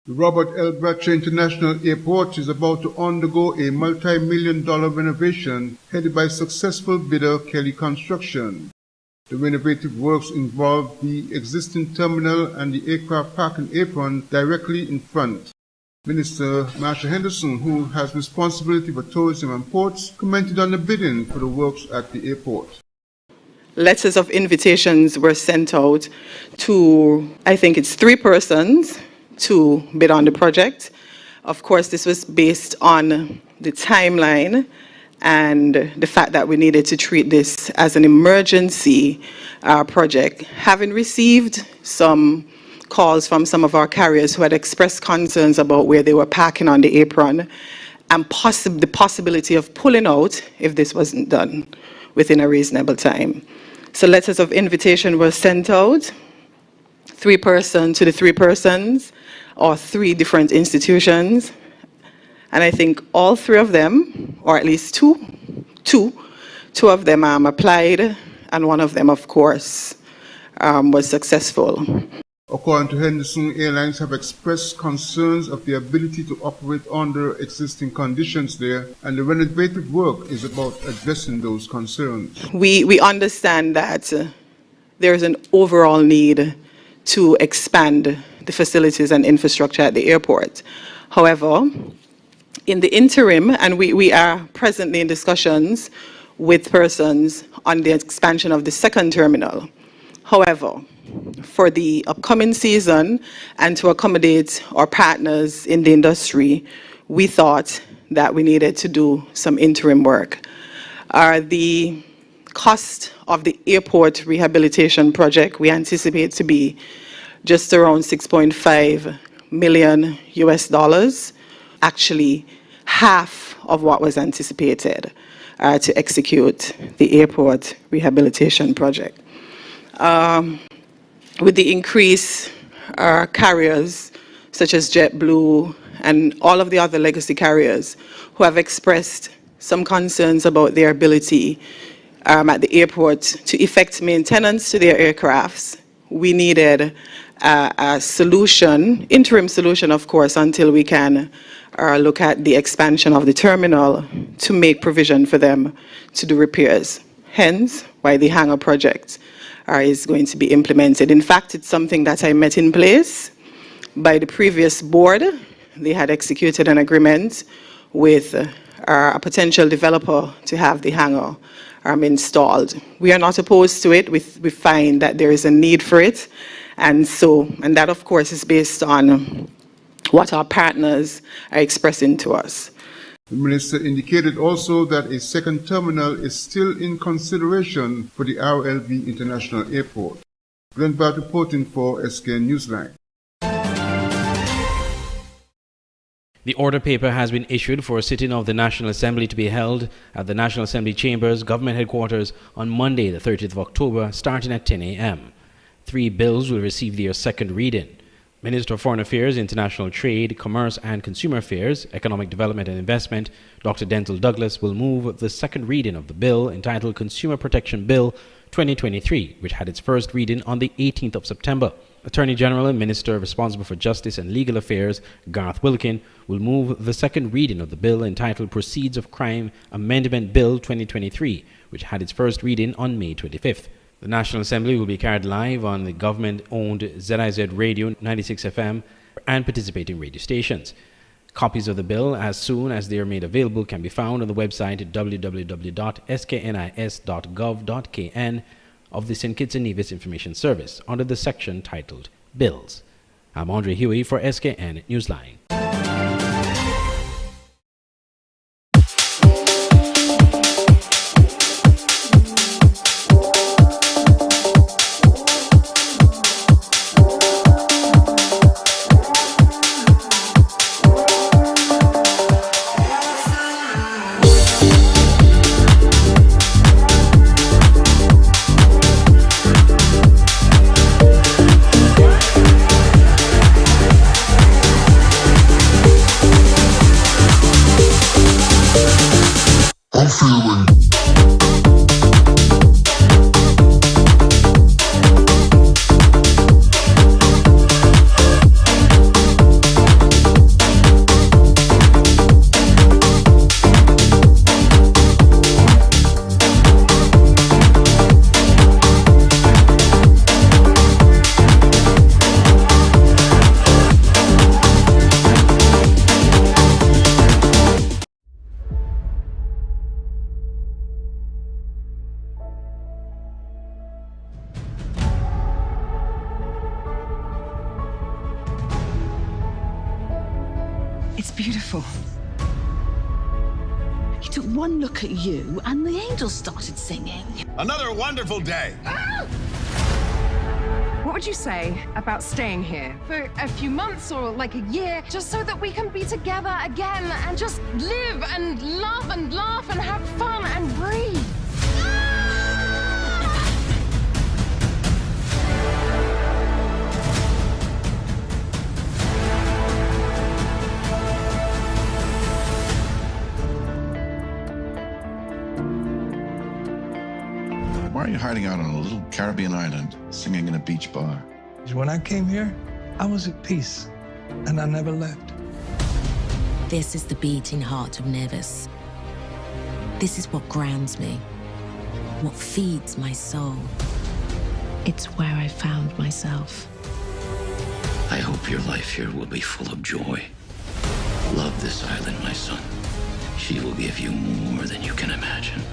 The Robert L. Bratcher International Airport is about to undergo a multi-million-dollar renovation headed by successful bidder Kelly Construction. The renovative works involve the existing terminal and the aircraft parking apron directly in front. Minister Marsha Henderson, who has responsibility for tourism and ports, commented on the bidding for the works at the airport. Letters of invitations were sent out to, I think it's 3 persons to bid on the project. Of course, this was based on the timeline and the fact that we needed to treat this as an emergency project. Having received some calls from some of our carriers who had expressed concerns about where they were parking on the apron and the possibility of pulling out if this wasn't done within a reasonable time. So letters of invitation were sent out, 3 persons to the 3 persons, or 3 different institutions. And I think all 3 of them, or at least two of them applied, and one of them, of course, was successful. According to Henderson, airlines have expressed concerns of the ability to operate under existing conditions there, and the renovative work is about addressing those concerns. We understand that there is an overall need to expand the facilities and infrastructure at the airport. However, in the interim, and we are presently in discussions with persons on the expansion of the 2nd terminal. However, for the upcoming season and to accommodate our partners in the industry, we thought that we needed to do some interim work. The cost of the airport rehabilitation project we anticipate to be just around $6.5 million US, actually half of what was anticipated to execute the airport rehabilitation project. With the increase, carriers such as JetBlue and all of the other legacy carriers who have expressed some concerns about their ability at the airport to effect maintenance to their aircrafts, we needed a solution, interim solution, of course, until we can look at the expansion of the terminal to make provision for them to do repairs. Hence, why the hangar project is going to be implemented. In fact, it's something that I met in place by the previous board. They had executed an agreement with a potential developer to have the hangar installed. We are not opposed to it. We find that there is a need for it. And that, of course, is based on what our partners are expressing to us. The minister indicated also that a 2nd terminal is still in consideration for the RLB International Airport. Glenn Bart reporting for SKN Newsline. The order paper has been issued for a sitting of the National Assembly to be held at the National Assembly Chambers, Government Headquarters on Monday, the 30th of October, starting at 10 a.m. 3 bills will receive their 2nd reading. Minister of Foreign Affairs, International Trade, Commerce and Consumer Affairs, Economic Development and Investment, Dr. Dental Douglas, will move the 2nd reading of the bill entitled Consumer Protection Bill 2023, which had its first reading on the 18th of September. Attorney General and Minister responsible for Justice and Legal Affairs, Garth Wilkin, will move the 2nd reading of the bill entitled Proceeds of Crime Amendment Bill 2023, which had its first reading on May 25th. The National Assembly will be carried live on the government-owned ZIZ Radio 96 FM and participating radio stations. Copies of the bill, as soon as they are made available, can be found on the website www.sknis.gov.kn of the St. Kitts and Nevis Information Service under the section titled Bills. I'm Andre Huey for SKN Newsline. It's beautiful. He took one look at you and the angels started singing. Another wonderful day. What would you say about staying here for a few months or like a year, just so that we can be together again and just live and love and laugh and have fun and breathe? Why are you hiding out on a little Caribbean island, singing in a beach bar? When I came here, I was at peace, and I never left. This is the beating heart of Nevis. This is what grounds me, what feeds my soul. It's where I found myself. I hope your life here will be full of joy. Love this island, my son. She will give you more than you can imagine.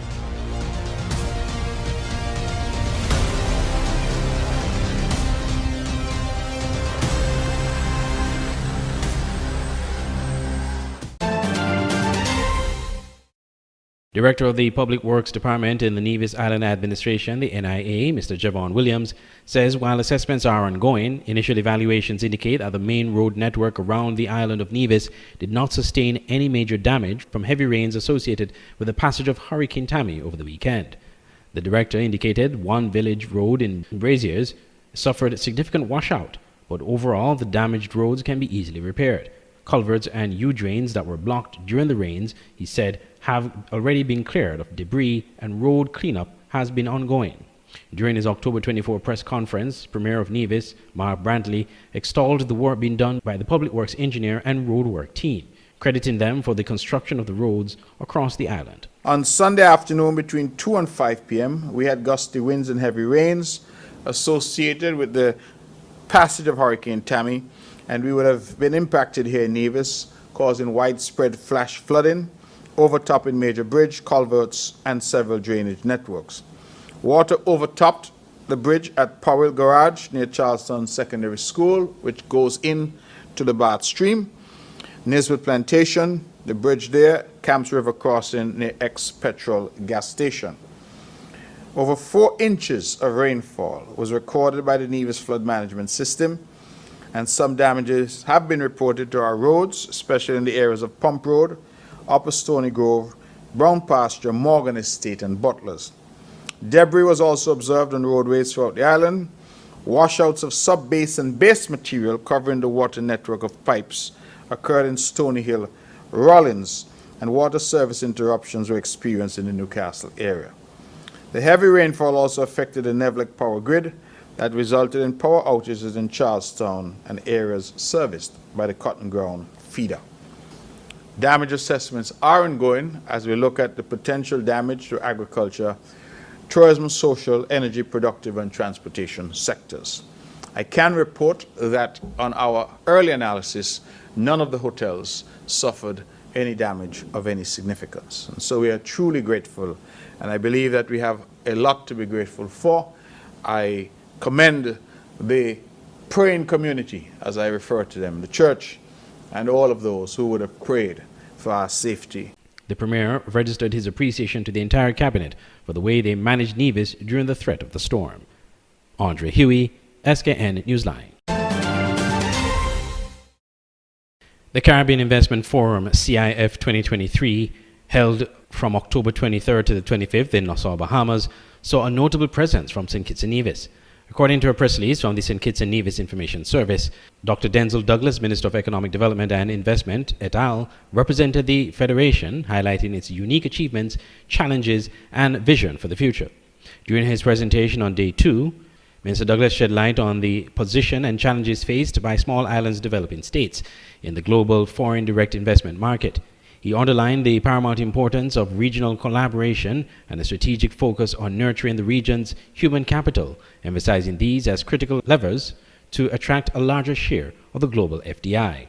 Director of the Public Works Department in the Nevis Island Administration, the NIA, Mr. Javon Williams, says while assessments are ongoing, initial evaluations indicate that the main road network around the island of Nevis did not sustain any major damage from heavy rains associated with the passage of Hurricane Tammy over the weekend. The director indicated one village road in Braziers suffered significant washout, but overall the damaged roads can be easily repaired. Culverts and U-drains that were blocked during the rains, he said, have already been cleared of debris and road cleanup has been ongoing. During his October 24 press conference, Premier of Nevis, Mark Brantley, extolled the work being done by the Public Works engineer and roadwork team, crediting them for the construction of the roads across the island. On Sunday afternoon between 2 and 5 p.m., we had gusty winds and heavy rains associated with the passage of Hurricane Tammy, and we would have been impacted here in Nevis, causing widespread flash flooding, overtopping major bridge, culverts, and several drainage networks. Water overtopped the bridge at Powell Garage near Charlestown Secondary School, which goes in to the Bath Stream. Nisbet Plantation, the bridge there, Camps River Crossing near ex-petrol gas station. Over 4 inches of rainfall was recorded by the Nevis Flood Management System, and some damages have been reported to our roads, especially in the areas of Pump Road, Upper Stony Grove, Brown Pasture, Morgan Estate, and Butlers. Debris was also observed on roadways throughout the island. Washouts of sub-base and base material covering the water network of pipes occurred in Stony Hill, Rollins, and water service interruptions were experienced in the Newcastle area. The heavy rainfall also affected the Nevlec power grid that resulted in power outages in Charlestown and areas serviced by the Cotton Ground feeder. Damage assessments are ongoing as we look at the potential damage to agriculture, tourism, social, energy, productive, and transportation sectors. I can report that on our early analysis, none of the hotels suffered any damage of any significance. And so we are truly grateful, and I believe that we have a lot to be grateful for. I commend the praying community, as I refer to them, the church, and all of those who would have prayed for our safety. The Premier registered his appreciation to the entire cabinet for the way they managed Nevis during the threat of the storm. Andre Huey, SKN Newsline. The Caribbean Investment Forum, CIF 2023, held from October 23rd to the 25th in Nassau, Bahamas, saw a notable presence from St. Kitts and Nevis. According to a press release from the St. Kitts and Nevis Information Service, Dr. Denzel Douglas, Minister of Economic Development and Investment, et al., represented the Federation, highlighting its unique achievements, challenges, and vision for the future. During his presentation on Day 2, Minister Douglas shed light on the position and challenges faced by small islands developing states in the global foreign direct investment market. He underlined the paramount importance of regional collaboration and a strategic focus on nurturing the region's human capital, emphasizing these as critical levers to attract a larger share of the global FDI.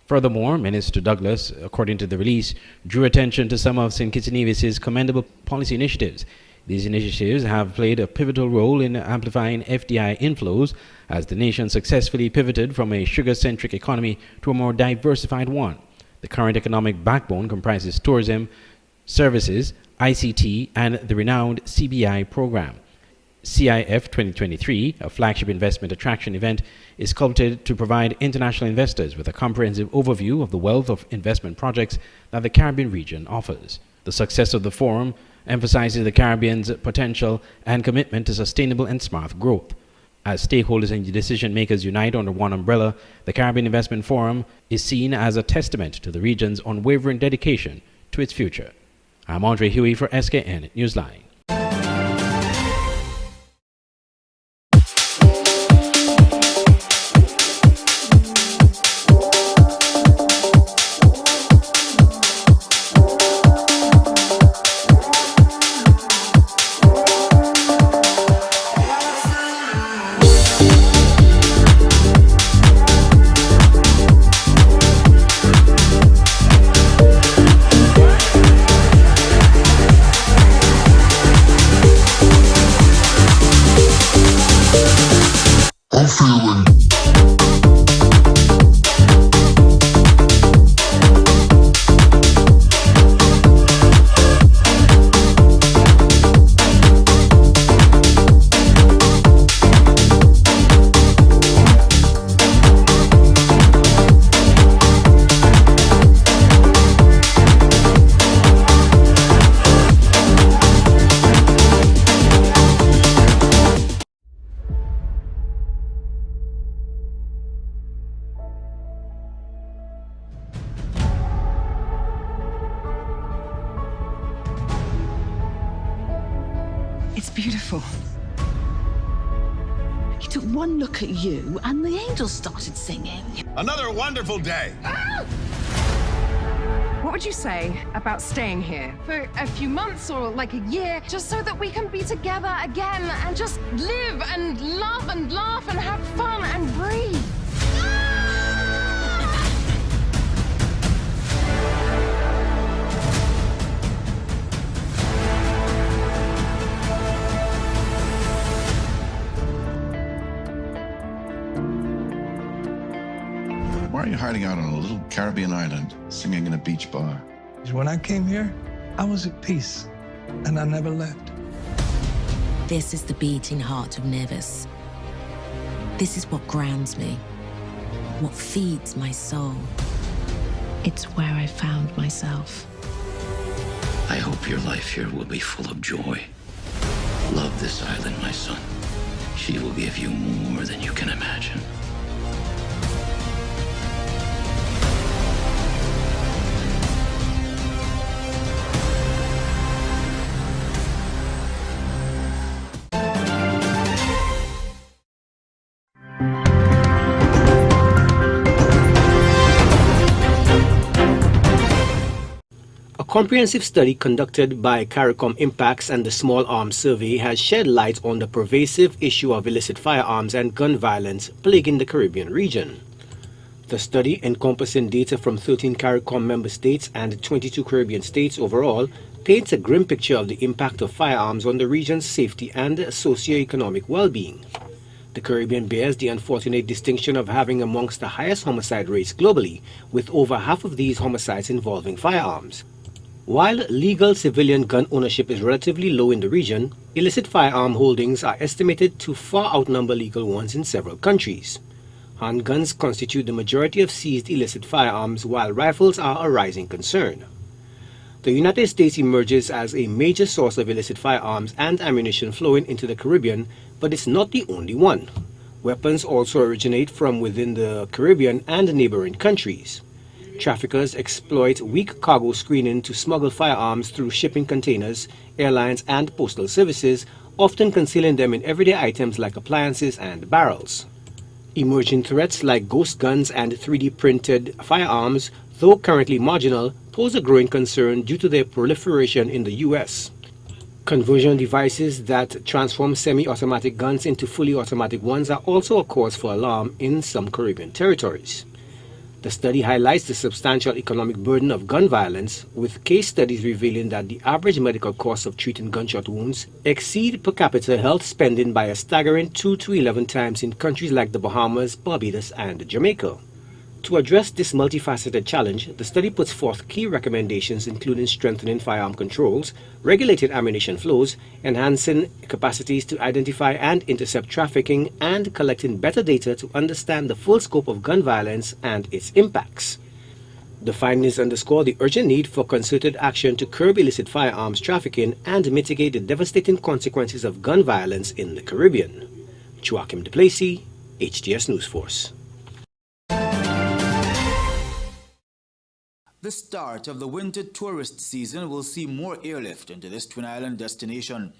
Furthermore, Minister Douglas, according to the release, drew attention to some of St. Kitts and Nevis's commendable policy initiatives. These initiatives have played a pivotal role in amplifying FDI inflows as the nation successfully pivoted from a sugar-centric economy to a more diversified one. The current economic backbone comprises tourism, services, ICT, and the renowned CBI program. CIF 2023, a flagship investment attraction event, is sculpted to provide international investors with a comprehensive overview of the wealth of investment projects that the Caribbean region offers. The success of the forum emphasizes the Caribbean's potential and commitment to sustainable and smart growth. As stakeholders and decision makers unite under one umbrella, the Caribbean Investment Forum is seen as a testament to the region's unwavering dedication to its future. I'm Andre Huey for SKN Newsline. It's beautiful. He took one look at you and the angels started singing. Another wonderful day. What would you say about staying here for a few months or like a year, just so that we can be together again and just live and love and laugh and have fun and breathe? Why are you hiding out on a little Caribbean island, singing in a beach bar? When I came here, I was at peace, and I never left. This is the beating heart of Nevis. This is what grounds me, what feeds my soul. It's where I found myself. I hope your life here will be full of joy. Love this island, my son. She will give you more than you can imagine. A comprehensive study conducted by CARICOM Impacts and the Small Arms Survey has shed light on the pervasive issue of illicit firearms and gun violence plaguing the Caribbean region. The study, encompassing data from 13 CARICOM member states and 22 Caribbean states overall, paints a grim picture of the impact of firearms on the region's safety and socio-economic well-being. The Caribbean bears the unfortunate distinction of having amongst the highest homicide rates globally, with over half of these homicides involving firearms. While legal civilian gun ownership is relatively low in the region, illicit firearm holdings are estimated to far outnumber legal ones in several countries. Handguns constitute the majority of seized illicit firearms, while rifles are a rising concern. The United States emerges as a major source of illicit firearms and ammunition flowing into the Caribbean, but it's not the only one. Weapons also originate from within the Caribbean and neighboring countries. Traffickers exploit weak cargo screening to smuggle firearms through shipping containers, airlines, and postal services, often concealing them in everyday items like appliances and barrels. Emerging threats like ghost guns and 3D printed firearms, though currently marginal, pose a growing concern due to their proliferation in the U.S. Conversion devices that transform semi-automatic guns into fully automatic ones are also a cause for alarm in some Caribbean territories. The study highlights the substantial economic burden of gun violence, with case studies revealing that the average medical costs of treating gunshot wounds exceed per capita health spending by a staggering 2 to 11 times in countries like the Bahamas, Barbados, and Jamaica. To address this multifaceted challenge, the study puts forth key recommendations including strengthening firearm controls, regulated ammunition flows, enhancing capacities to identify and intercept trafficking, and collecting better data to understand the full scope of gun violence and its impacts. The findings underscore the urgent need for concerted action to curb illicit firearms trafficking and mitigate the devastating consequences of gun violence in the Caribbean. Joachim Duplessis, HTS News Force. The start of the winter tourist season will see more airlift into this Twin Island destination.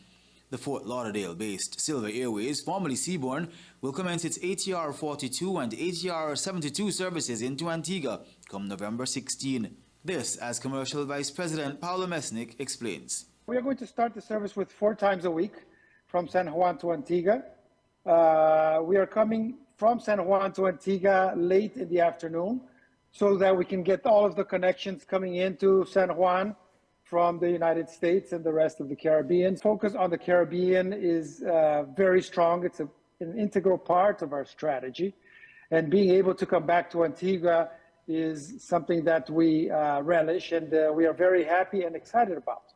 The Fort Lauderdale-based Silver Airways, formerly Seabourn, will commence its ATR 42 and ATR 72 services into Antigua come November 16. This, as Commercial Vice President Paolo Mesnick explains. We are going to start the service with 4 times a week from San Juan to Antigua. We are coming from San Juan to Antigua late in the afternoon so that we can get all of the connections coming into San Juan from the United States and the rest of the Caribbean. Focus on the Caribbean is very strong. It's an integral part of our strategy. And being able to come back to Antigua is something that we relish and we are very happy and excited about.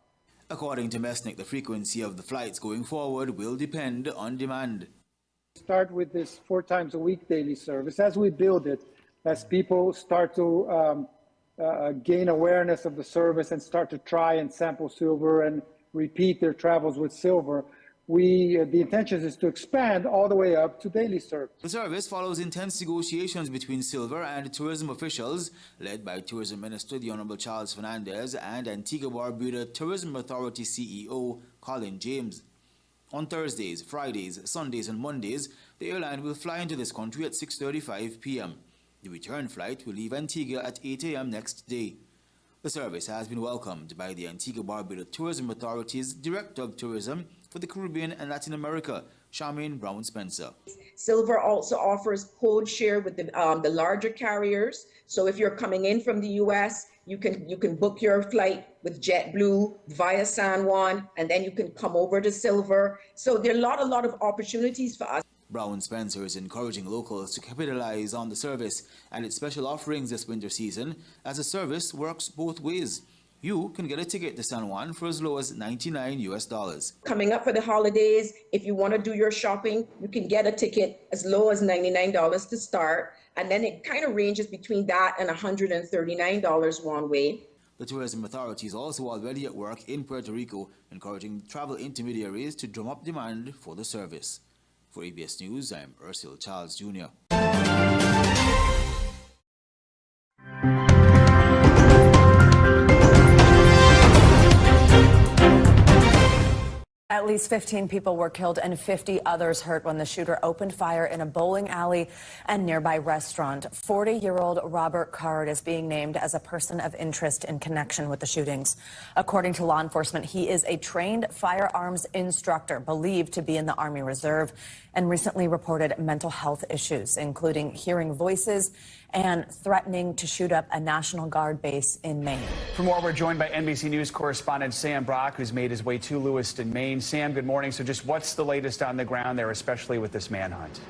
According to Mesnick, the frequency of the flights going forward will depend on demand. Start with this 4 times a week daily service. As we build it, as people start to gain awareness of the service and start to try and sample silver and repeat their travels with silver, the intention is to expand all the way up to daily service. The service follows intense negotiations between Silver and tourism officials, led by Tourism Minister the Honorable Charles Fernandez and Antigua-Barbuda Tourism Authority CEO Colin James. On Thursdays, Fridays, Sundays and Mondays, the airline will fly into this country at 6:35 p.m. The return flight will leave Antigua at 8 a.m. next day. The service has been welcomed by the Antigua-Barbuda Tourism Authority's Director of Tourism for the Caribbean and Latin America, Charmaine Brown-Spencer. Silver also offers code share with the larger carriers. So if you're coming in from the U.S., you can book your flight with JetBlue via San Juan, and then you can come over to Silver. So there are a lot of opportunities for us. Brown-Spencer is encouraging locals to capitalize on the service and its special offerings this winter season, as the service works both ways. You can get a ticket to San Juan for as low as $99. Coming up for the holidays, if you want to do your shopping, you can get a ticket as low as $99 to start, and then it kind of ranges between that and $139 one way. The tourism authority is also already at work in Puerto Rico, encouraging travel intermediaries to drum up demand for the service. For ABS News, I'm Ursula Charles Jr. At least 15 people were killed and 50 others hurt when the shooter opened fire in a bowling alley and nearby restaurant. 40-year-old Robert Card is being named as a person of interest in connection with the shootings. According to law enforcement, he is a trained firearms instructor believed to be in the Army Reserve and recently reported mental health issues, including hearing voices and threatening to shoot up a National Guard base in Maine. For more, we're joined by NBC News correspondent Sam Brock, who's made his way to Lewiston, Maine. Sam, good morning. So just what's the latest on the ground there, especially with this manhunt?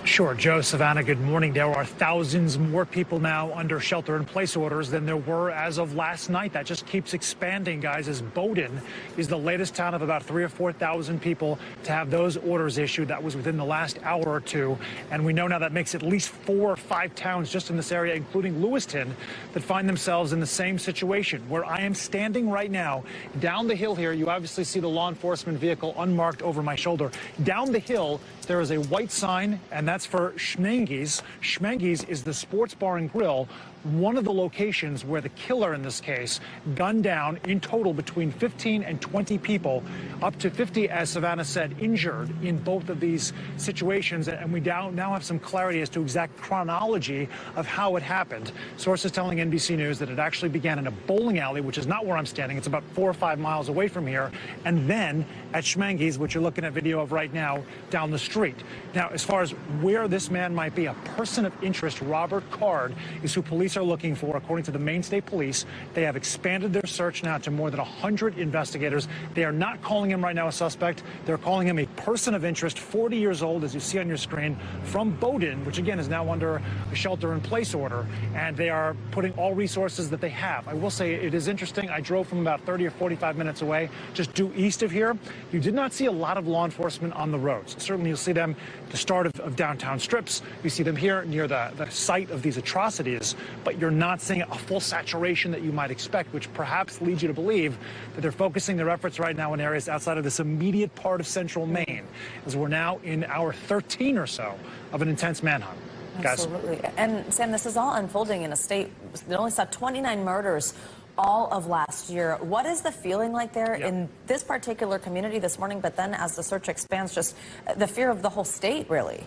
Sure, Joe, Savannah, good morning. There are thousands more people now under shelter-in-place orders than there were as of last night. That just keeps expanding, guys, as Bowdoin is the latest town of about 3,000 or 4,000 people to have those orders issued. That was within the last hour or two. And we know now that makes at least 4 or 5 towns just in this area, including Lewiston, that find themselves in the same situation. Where I am standing right now, down the hill here, you obviously see the law enforcement vehicle unmarked over my shoulder. Down the hill, there is a white sign, and that's for Schmengi's. Schmengi's is the sports bar and grill, one of the locations where the killer in this case gunned down in total between 15 and 20 people, up to 50, as Savannah said, injured in both of these situations. And we now have some clarity as to exact chronology of how it happened. Sources telling NBC News that it actually began in a bowling alley, which is not where I'm standing. It's about 4 or 5 miles away from here. And then at Schmengi's, which you're looking at video of right now, down the street. Now, as far as where this man might be, a person of interest, Robert Card, is who police police are looking for, according to the Maine State Police. They have expanded their search now to more than 100 investigators. They are not calling him right now a suspect. They're calling him a person of interest, 40 years old, as you see on your screen, from Bowdoin, which again is now under a shelter-in-place order, and they are putting all resources that they have. I will say it is interesting. I drove from about 30 or 45 minutes away, just due east of here. You did not see a lot of law enforcement on the roads. Certainly you'll see them at the start of downtown strips. You see them here near the site of these atrocities, but you're not seeing a full saturation that you might expect, which perhaps leads you to believe that they're focusing their efforts right now in areas outside of this immediate part of central Maine, as we're now in hour 13 or so of an intense manhunt. Absolutely. And Sam, this is all unfolding in a state that only saw 29 murders all of last year. What is the feeling like there in this particular community this morning, but then as the search expands, just the fear of the whole state, really?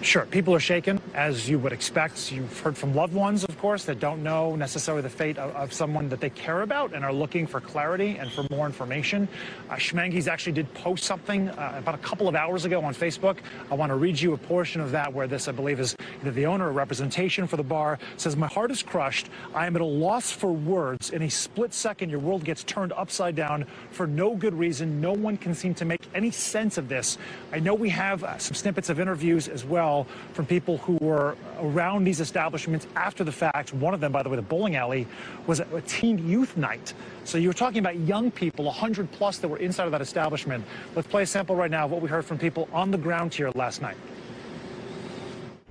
Sure, people are shaken, as you would expect. You've heard from loved ones, of course, that don't know necessarily the fate of someone that they care about and are looking for clarity and for more information. Schmangies actually did post something about a couple of hours ago on Facebook. I want to read you a portion of that where this, I believe, is either the owner or representation for the bar says, "My heart is crushed. I am at a loss for words. In a split second, your world gets turned upside down for no good reason. No one can seem to make any sense of this." I know we have some snippets of interviews as well from people who were around these establishments after the fact. One of them, by the way, the bowling alley, was a teen youth night. So you're talking about young people, 100 plus, that were inside of that establishment. Let's play a sample right now of what we heard from people on the ground here last night.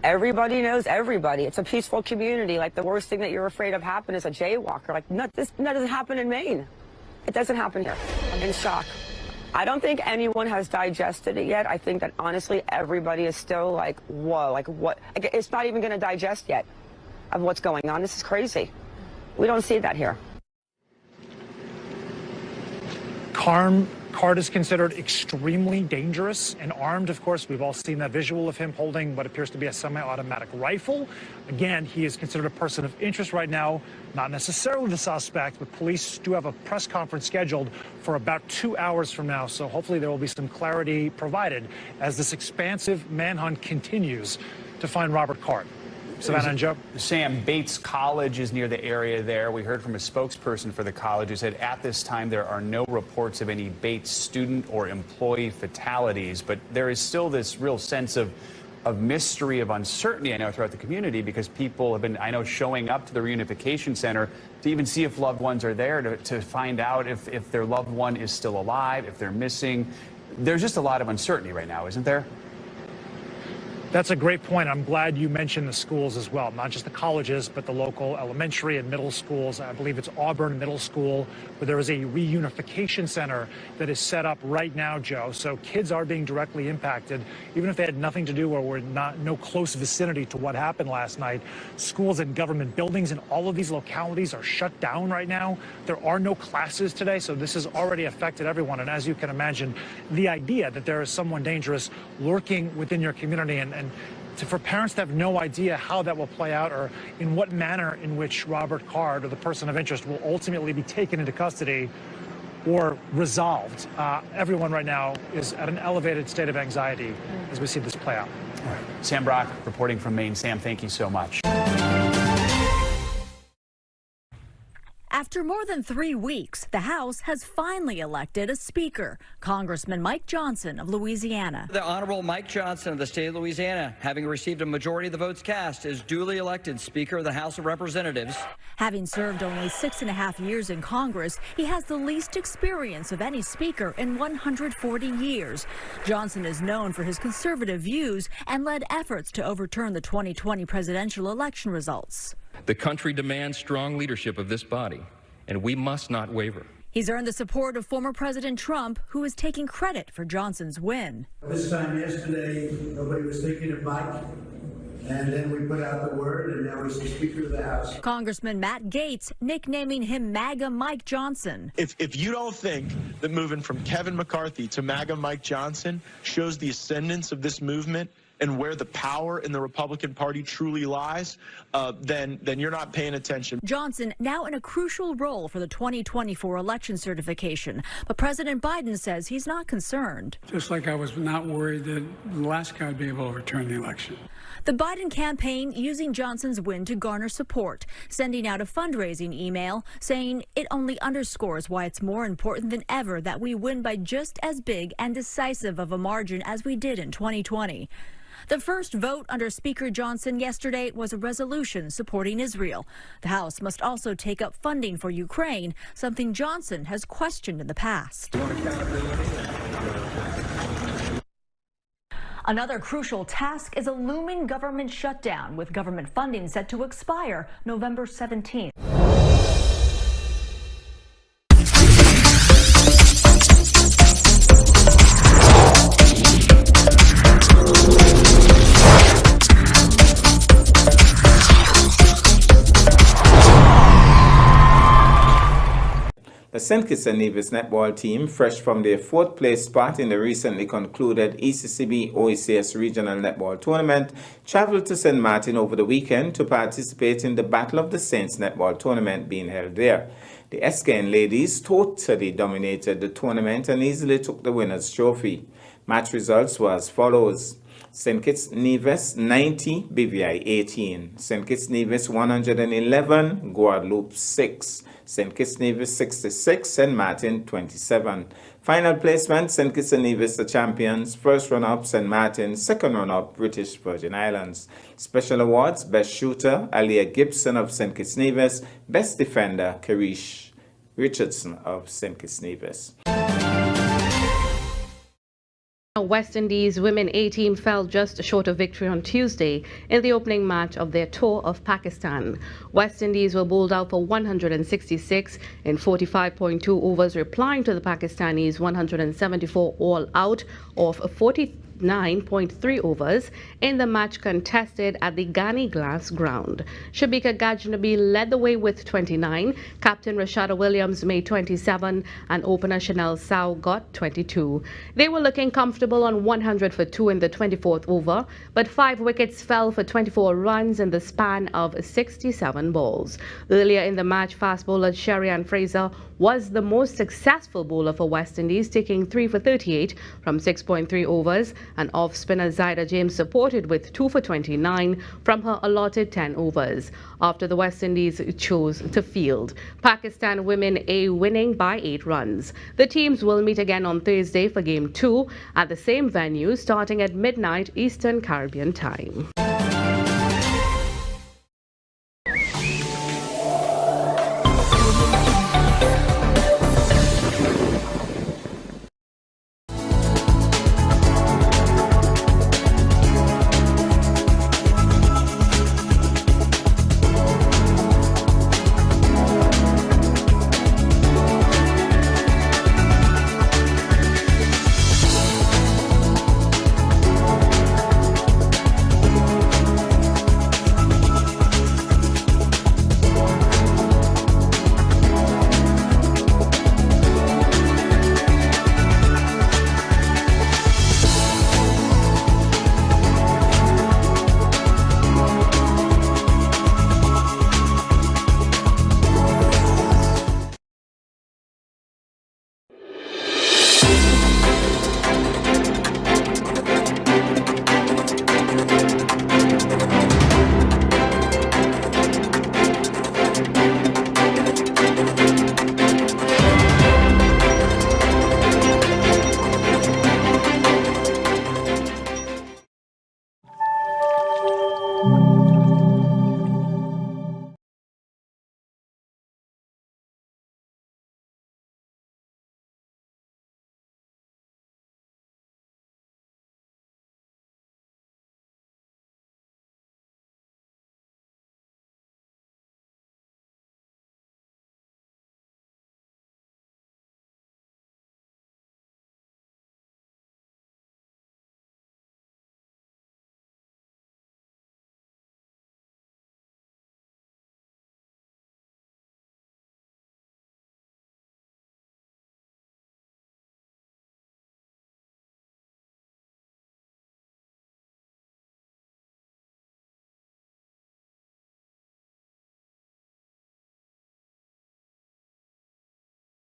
Everybody knows everybody. It's a peaceful community. Like, the worst thing that you're afraid of happen is a jaywalker. Like, that doesn't happen in Maine. It doesn't happen here. I'm in shock. I don't think anyone has digested it yet. I think that, honestly, everybody is still like, whoa, like what? It's not even going to digest yet of what's going on. This is crazy. We don't see that here. Card is considered extremely dangerous and armed. Of course, we've all seen that visual of him holding what appears to be a semi-automatic rifle. Again, he is considered a person of interest right now, not necessarily the suspect, but police do have a press conference scheduled for about 2 hours from now. So hopefully there will be some clarity provided as this expansive manhunt continues to find Robert Card. Savannah and Joe. Sam, Bates College is near the area there. We heard from a spokesperson for the college who said at this time there are no reports of any Bates student or employee fatalities, but there is still this real sense of mystery, of uncertainty, I know, throughout the community, because people have been, I know, showing up to the reunification center to even see if loved ones are there, to find out if their loved one is still alive, if they're missing. There's just a lot of uncertainty right now, isn't there? That's a great point. I'm glad you mentioned the schools as well, not just the colleges, but the local elementary and middle schools. I believe it's Auburn Middle School, where there is a reunification center that is set up right now, Joe. So kids are being directly impacted, even if they had nothing to do or were no close vicinity to what happened last night. Schools and government buildings in all of these localities are shut down right now. There are no classes today, so this has already affected everyone. And as you can imagine, the idea that there is someone dangerous lurking within your community and for parents to have no idea how that will play out or in what manner in which Robert Card, or the person of interest, will ultimately be taken into custody or resolved. Everyone right now is at an elevated state of anxiety as we see this play out. All right. Sam Brock reporting from Maine. Sam, thank you so much. After more than 3 weeks, the House has finally elected a speaker, Congressman Mike Johnson of Louisiana. The Honorable Mike Johnson of the state of Louisiana, having received a majority of the votes cast, is duly elected Speaker of the House of Representatives. Having served only 6.5 years in Congress, he has the least experience of any speaker in 140 years. Johnson is known for his conservative views and led efforts to overturn the 2020 presidential election results. The country demands strong leadership of this body, and we must not waver. He's earned the support of former President Trump, who is taking credit for Johnson's win. This time yesterday, nobody was thinking of Mike, and then we put out the word, and now he's the Speaker of the House. Congressman Matt Gaetz nicknaming him MAGA Mike Johnson. If you don't think that moving from Kevin McCarthy to MAGA Mike Johnson shows the ascendance of this movement and where the power in the Republican Party truly lies, then you're not paying attention. Johnson now in a crucial role for the 2024 election certification, but President Biden says he's not concerned. Just like I was not worried that the last guy would be able to overturn the election. The Biden campaign using Johnson's win to garner support, sending out a fundraising email saying it only underscores why it's more important than ever that we win by just as big and decisive of a margin as we did in 2020. The first vote under Speaker Johnson yesterday was a resolution supporting Israel. The House must also take up funding for Ukraine, something Johnson has questioned in the past. Another crucial task is a looming government shutdown, with government funding set to expire November 17th. The St. Kitts and Nevis netball team, fresh from their 4th place spot in the recently concluded ECCB OECS Regional Netball Tournament, traveled to St. Martin over the weekend to participate in the Battle of the Saints netball tournament being held there. The SKN ladies totally dominated the tournament and easily took the winner's trophy. Match results were as follows: St. Kitts Nevis 90, BVI 18. St. Kitts Nevis 111, Guadeloupe 6. St. Kitts Nevis 66, St. Martin 27. Final placement, St. Kitts and Nevis the champions. First run-up, St. Martin. Second run-up, British Virgin Islands. Special awards, Best Shooter, Aliyah Gibson of St. Kitts Nevis. Best Defender, Karish Richardson of St. Kitts Nevis. West Indies women A team fell just short of victory on Tuesday in the opening match of their tour of Pakistan. West Indies were bowled out for 166 in 45.2 overs, replying to the Pakistanis' 174 all out of 49.3 overs in the match contested at the Ghani Glass ground. Shabika Gajnabi led the way with 29, captain Rashada Williams made 27, and opener Chanel Sao got 22. They were looking comfortable on 100 for 2 in the 24th over, but 5 wickets fell for 24 runs in the span of 67 balls. Earlier in the match, fast bowler Sherian Fraser was the most successful bowler for West Indies, taking 3 for 38 from 6.3 overs, and off-spinner Zaida James supported with 2 for 29 from her allotted 10 overs. After the West Indies chose to field, Pakistan women A winning by 8 runs. The teams will meet again on Thursday for Game 2 at the same venue starting at midnight Eastern Caribbean time.